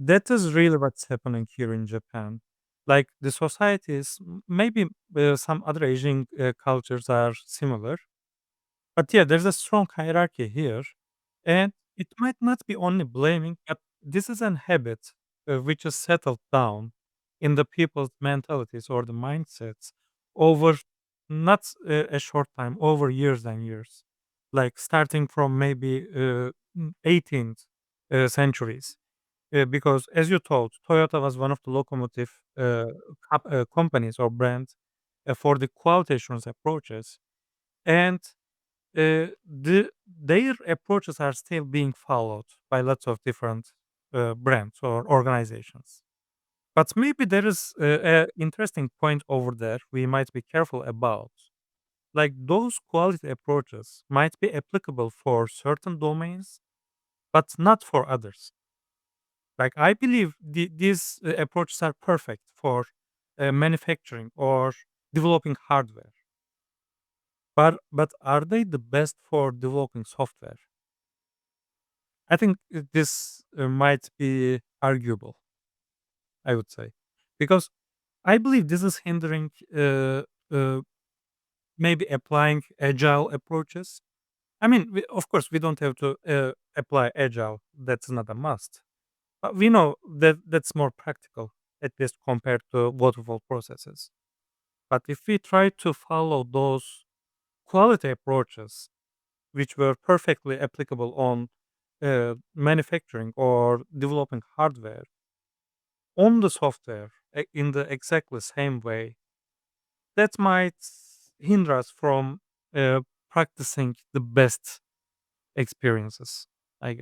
That is really what's happening here in Japan. Like the societies, maybe some other Asian cultures are similar, but yeah, there's a strong hierarchy here, and it might not be only blaming, but this is an habit which is settled down in the people's mentalities or the mindsets over not a short time, over years and years, like starting from maybe 18th centuries. Because, as you told, Toyota was one of the locomotive companies or brands for the quality assurance approaches, and their approaches are still being followed by lots of different brands or organizations. But maybe there is a interesting point over there we might be careful about. Like those quality approaches might be applicable for certain domains, but not for others. Like I believe these approaches are perfect for manufacturing or developing hardware. But are they the best for developing software? I think this might be arguable, I would say, because I believe this is hindering uh, maybe applying agile approaches. I mean, of course, we don't have to apply agile. That's not a must. But we know that that's more practical, at least compared to waterfall processes. But if we try to follow those quality approaches, which were perfectly applicable on manufacturing or developing hardware, on the software in the exactly same way, that might hinder us from practicing the best experiences, I guess.